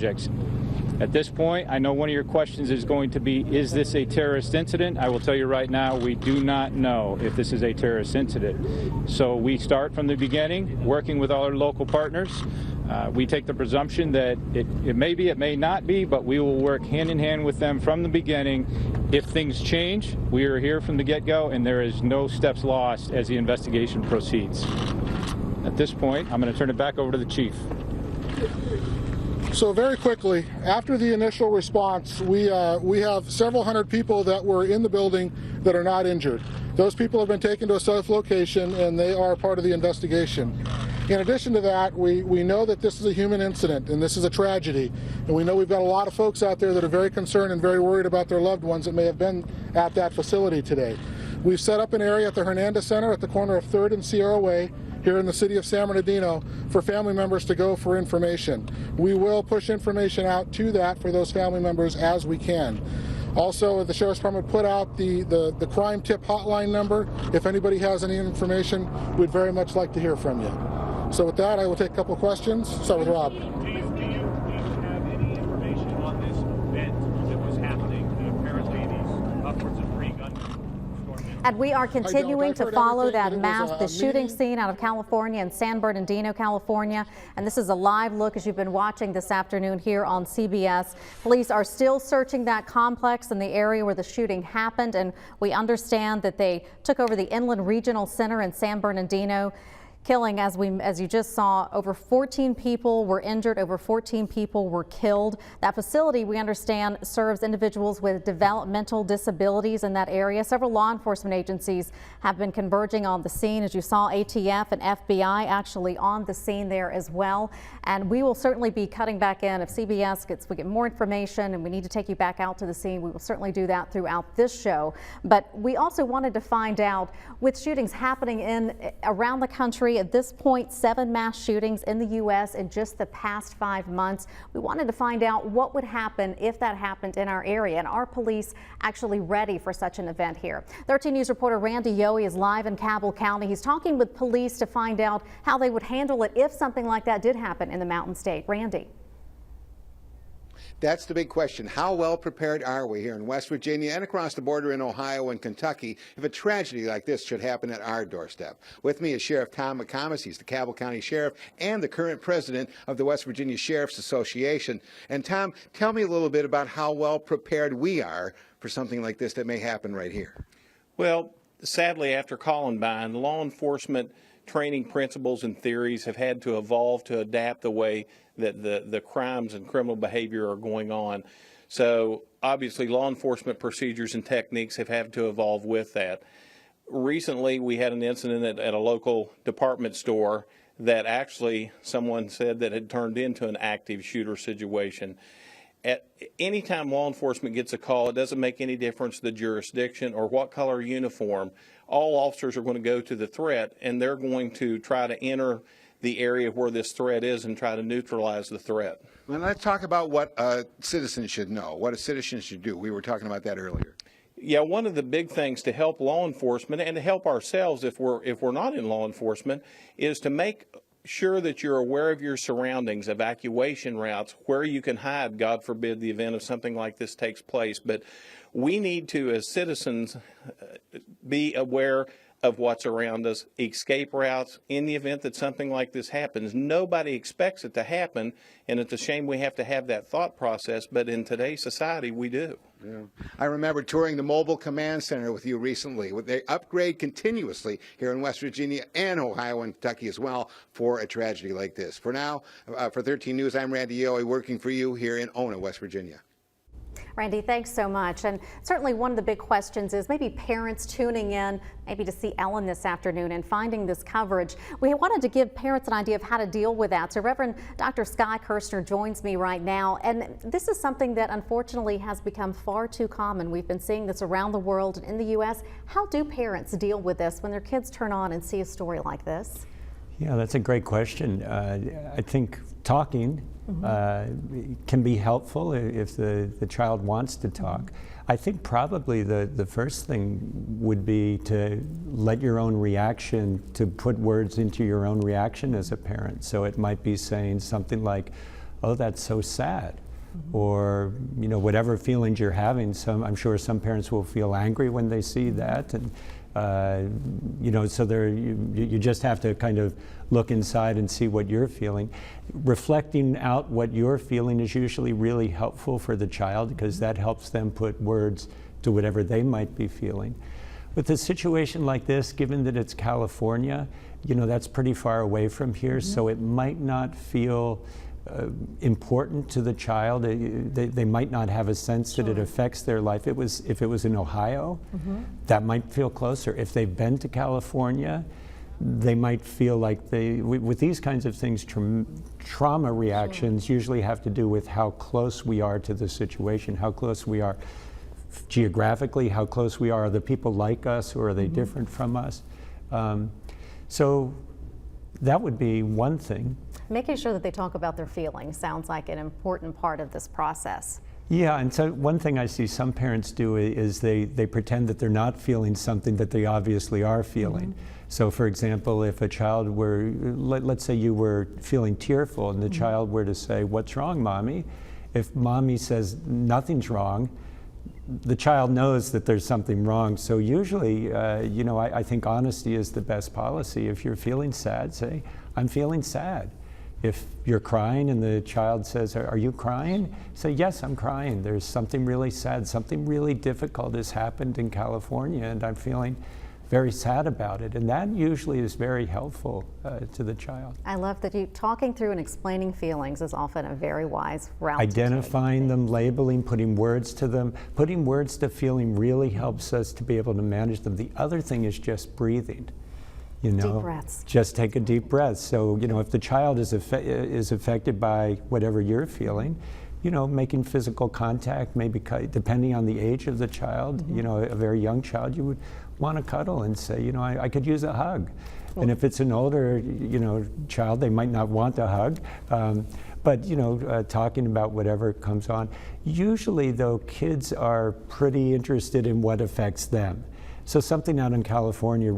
projects. At this point, I know one of your questions is going to be, is this a terrorist incident? I will tell you right now, we do not know if this is a terrorist incident. So we start from the beginning, working with all our local partners. We take the presumption that it may be, it may not be, but we will work hand in hand with them from the beginning. If things change, we are here from the get-go, and there is no steps lost as the investigation proceeds. At this point, I'm going to turn it back over to the chief. So very quickly, after the initial response, we have several hundred people that were in the building that are not injured. Those people have been taken to a safe location, and they are part of the investigation. In addition to that, we know that this is a human incident and this is a tragedy, and we know we've got a lot of folks out there that are very concerned and very worried about their loved ones that may have been at that facility today. We've set up an area at the Hernandez Center at the corner of 3rd and Sierra Way here in the city of San Bernardino for family members to go for information. We will push information out to that for those family members as we can. Also, the Sheriff's Department put out the crime tip hotline number. If anybody has any information, we'd very much like to hear from you. So with that, I will take a couple of questions. Start with Rob. Do you have any information on this event that was happening? Apparently, these upwards of 3 gun storm. And we are continuing to follow that the shooting scene out of California in San Bernardino, California. And this is a live look as you've been watching this afternoon here on CBS. Police are still searching that complex in the area where the shooting happened. And we understand that they took over the Inland Regional Center in San Bernardino, killing, as you just saw, over 14 people were injured, over 14 people were killed. That facility, we understand, serves individuals with developmental disabilities in that area. Several law enforcement agencies have been converging on the scene. As you saw, ATF and FBI actually on the scene there as well. And we will certainly be cutting back in. If CBS we get more information and we need to take you back out to the scene, we will certainly do that throughout this show. But we also wanted to find out, with shootings happening around the country, at this point, 7 mass shootings in the U.S. in just the past 5 months. We wanted to find out what would happen if that happened in our area, and are police actually ready for such an event here? 13 News reporter Randy Yohe is live in Cabell County. He's talking with police to find out how they would handle it if something like that did happen in the Mountain State. Randy. That's the big question. How well prepared are we here in West Virginia and across the border in Ohio and Kentucky if a tragedy like this should happen at our doorstep? With me is Sheriff Tom McComas. He's the Cabell County Sheriff and the current president of the West Virginia Sheriff's Association. And Tom, tell me a little bit about how well prepared we are for something like this that may happen right here. Well, sadly, after Columbine, law enforcement training principles and theories have had to evolve to adapt the way that the crimes and criminal behavior are going on. So obviously law enforcement procedures and techniques have had to evolve with that. Recently we had an incident at a local department store that actually someone said that had turned into an active shooter situation. At any time law enforcement gets a call, it doesn't make any difference the jurisdiction or what color uniform. All officers are going to go to the threat, and they're going to try to enter the area where this threat is and try to neutralize the threat. Well, let's talk about what citizens should know, what a citizen should do. We were talking about that earlier. Yeah, one of the big things to help law enforcement and to help ourselves if we're not in law enforcement is to make sure that you're aware of your surroundings, evacuation routes, where you can hide, God forbid the event of something like this takes place. But we need to, as citizens, be aware of what's around us, escape routes in the event that something like this happens. Nobody expects it to happen, and it's a shame we have to have that thought process, but in today's society, we do. Yeah. I remember touring the Mobile Command Center with you recently. They upgrade continuously here in West Virginia and Ohio and Kentucky as well for a tragedy like this. For now, for 13 News, I'm Randy Yohe, working for you here in Ona, West Virginia. Randy, thanks so much. And certainly one of the big questions is maybe parents tuning in, maybe to see Ellen this afternoon and finding this coverage. We wanted to give parents an idea of how to deal with that. So Reverend Dr. Sky Kirshner joins me right now. And this is something that unfortunately has become far too common. We've been seeing this around the world and in the U.S. How do parents deal with this when their kids turn on and see a story like this? Yeah, that's a great question. I think talking can be helpful if the child wants to talk. I think probably the first thing would be to let your own reaction, to put words into your own reaction as a parent. So it might be saying something like, oh, that's so sad. Or, you know, whatever feelings you're having. I'm sure some parents will feel angry when they see that, and you know, so you just have to kind of look inside and see what you're feeling. Reflecting out what you're feeling is usually really helpful for the child, because that helps them put words to whatever they might be feeling. With a situation like this, given that it's California, you know, that's pretty far away from here, so it might not feel important to the child. They might not have a sense that it affects their life. If it was in Ohio, that might feel closer. If they've been to California, they might feel like with these kinds of things, trauma reactions usually have to do with how close we are to the situation, how close we are geographically, how close we are the people like us, or are they different from us? So that would be one thing. Making sure that they talk about their feelings sounds like an important part of this process. Yeah, and so one thing I see some parents do is they pretend that they're not feeling something that they obviously are feeling. So for example, if a child were, let's say you were feeling tearful and the child were to say, "What's wrong, Mommy?" If Mommy says nothing's wrong, the child knows that there's something wrong. So usually, you know, I think honesty is the best policy. If you're feeling sad, say, "I'm feeling sad." If you're crying and the child says, "Are you crying?" Say, "Yes, I'm crying. There's something really sad, something really difficult has happened in California, and I'm feeling very sad about it." And that usually is very helpful to the child. I love that you talking through and explaining feelings is often a very wise route. Identifying them, labeling, putting words to them. Putting words to feeling really helps us to be able to manage them. The other thing is just breathing. You know, deep breaths. Just take a deep breath. So, you know, if the child is affected by whatever you're feeling, you know, making physical contact, maybe depending on the age of the child, you know, a very young child, you would want to cuddle and say, you know, I could use a hug. And if it's an older, you know, child, they might not want a hug. But, you know, talking about whatever comes on. Usually, though, kids are pretty interested in what affects them. So something out in California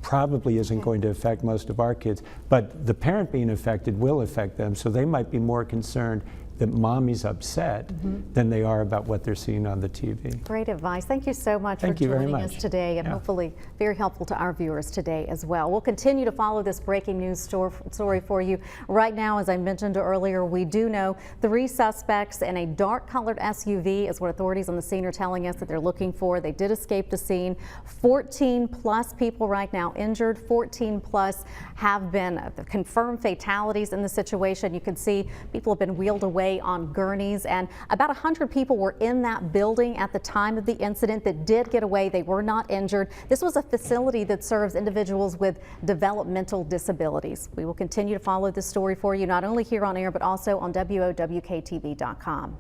probably isn't going to affect most of our kids, but the parent being affected will affect them, so they might be more concerned that Mommy's upset than they are about what they're seeing on the TV. Great advice. Thank you so much for joining us today, and hopefully very helpful to our viewers today as well. We'll continue to follow this breaking news story for you. Right now, as I mentioned earlier, we do know 3 suspects in a dark colored SUV is what authorities on the scene are telling us that they're looking for. They did escape the scene. 14 plus people right now injured. 14 plus have been confirmed fatalities in the situation. You can see people have been wheeled away on gurneys, and about 100 people were in that building at the time of the incident that did get away. They were not injured. This was a facility that serves individuals with developmental disabilities. We will continue to follow this story for you, not only here on air, but also on WOWKTV.com.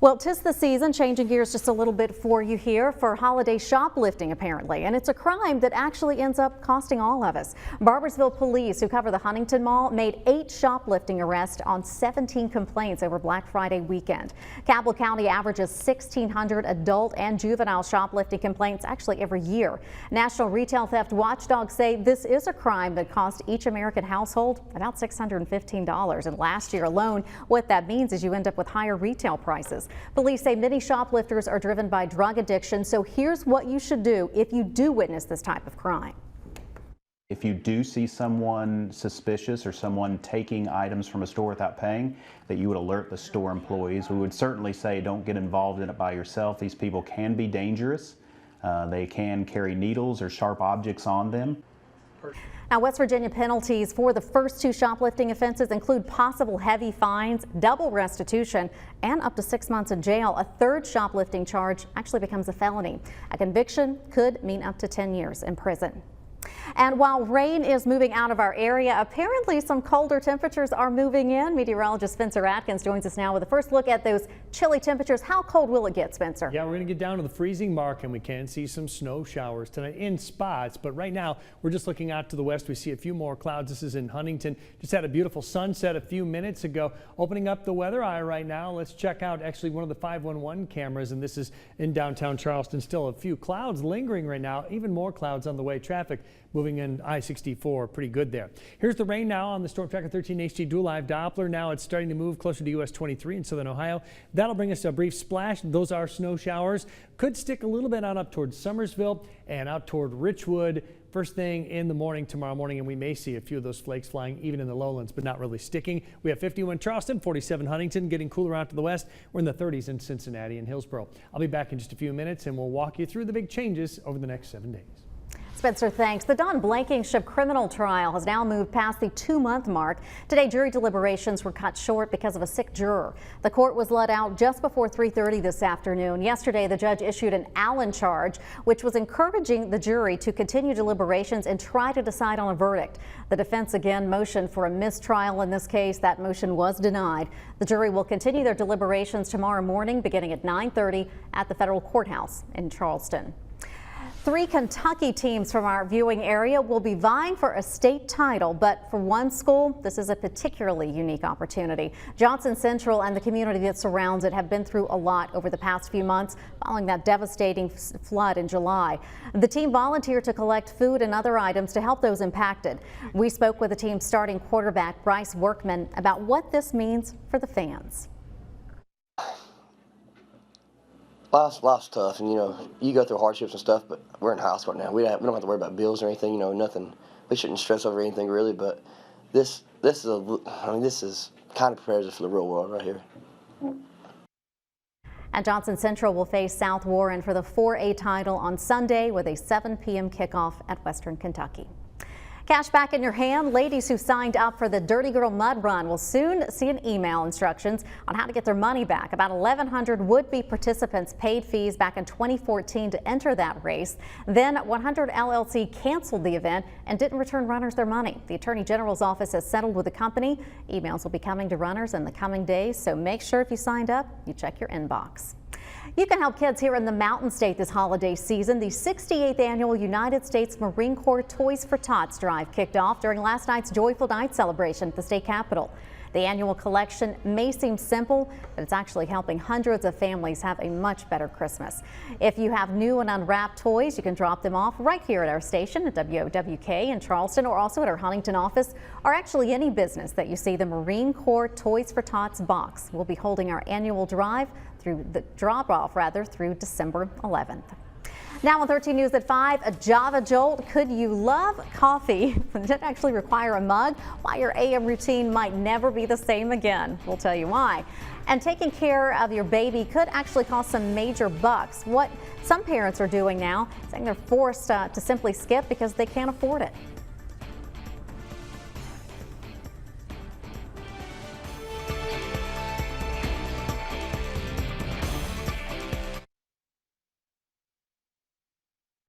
Well, 'tis the season, changing gears just a little bit for you here, for holiday shoplifting apparently, and it's a crime that actually ends up costing all of us. Barboursville police, who cover the Huntington Mall, made 8 shoplifting arrests on 17 complaints over Black Friday weekend. Cabell County averages 1,600 adult and juvenile shoplifting complaints actually every year. National Retail Theft Watchdogs say this is a crime that cost each American household about $615, and last year alone, what that means is you end up with higher retail prices. Police say many shoplifters are driven by drug addiction, so here's what you should do if you do witness this type of crime. If you do see someone suspicious or someone taking items from a store without paying, that you would alert the store employees. We would certainly say don't get involved in it by yourself. These people can be dangerous. They can carry needles or sharp objects on them. Now, West Virginia penalties for the first 2 shoplifting offenses include possible heavy fines, double restitution, and up to 6 months in jail. A third shoplifting charge actually becomes a felony. A conviction could mean up to 10 years in prison. And while rain is moving out of our area, apparently some colder temperatures are moving in. Meteorologist Spencer Atkins joins us now with a first look at those chilly temperatures. How cold will it get, Spencer? Yeah, we're going to get down to the freezing mark, and we can see some snow showers tonight in spots. But right now, we're just looking out to the west. We see a few more clouds. This is in Huntington. Just had a beautiful sunset a few minutes ago. Opening up the weather eye right now. Let's check out actually one of the 511 cameras, and this is in downtown Charleston. Still a few clouds lingering right now. Even more clouds on the way. Traffic moving in I-64 pretty good there. Here's the rain now on the Storm Tracker 13 HD Dual Live Doppler. Now it's starting to move closer to US 23 in southern Ohio. That'll bring us a brief splash. Those are snow showers. Could stick a little bit out up towards Summersville and out toward Richwood first thing in the morning tomorrow morning, and we may see a few of those flakes flying even in the lowlands, but not really sticking. We have 51 in Charleston, 47 Huntington, getting cooler out to the west. We're in the 30s in Cincinnati and Hillsborough. I'll be back in just a few minutes, and we'll walk you through the big changes over the next 7 days. Spencer, thanks. The Don Blankenship criminal trial has now moved past the 2-month mark. Today, jury deliberations were cut short because of a sick juror. The court was let out just before 3:30 this afternoon. Yesterday, the judge issued an Allen charge, which was encouraging the jury to continue deliberations and try to decide on a verdict. The defense again motioned for a mistrial in this case. That motion was denied. The jury will continue their deliberations tomorrow morning, beginning at 9:30 at the federal courthouse in Charleston. 3 Kentucky teams from our viewing area will be vying for a state title, but for one school, this is a particularly unique opportunity. Johnson Central and the community that surrounds it have been through a lot over the past few months following that devastating flood in July. The team volunteered to collect food and other items to help those impacted. We spoke with the team's starting quarterback, Bryce Workman, about what this means for the fans. Life's tough, and you go through hardships and stuff, but we're in high school now. We don't have to worry about bills or anything, nothing. We shouldn't stress over anything really, but this is kind of prepares us for the real world right here. And Johnson Central will face South Warren for the 4A title on Sunday with a 7 p.m. kickoff at Western Kentucky. Cash back in your hand. Ladies who signed up for the Dirty Girl Mud Run will soon see an email instructions on how to get their money back. About 1,100 would-be participants paid fees back in 2014 to enter that race. Then 100 LLC canceled the event and didn't return runners their money. The Attorney General's office has settled with the company. Emails will be coming to runners in the coming days, so make sure if you signed up, you check your inbox. You can help kids here in the Mountain State this holiday season. The 68th annual United States Marine Corps Toys for Tots drive kicked off during last night's Joyful Night celebration at the state capitol. The annual collection may seem simple, but it's actually helping hundreds of families have a much better Christmas. If you have new and unwrapped toys, you can drop them off right here at our station at WOWK in Charleston, or also at our Huntington office, or actually any business that you see the Marine Corps Toys for Tots box. We'll be holding our annual drive through the drop-off through December 11th. Now on 13 News at 5, a Java Jolt. Could you love coffee but didn't actually require a mug? Why your AM routine might never be the same again. We'll tell you why. And taking care of your baby could actually cost some major bucks. What some parents are doing now, saying they're forced to simply skip because they can't afford it.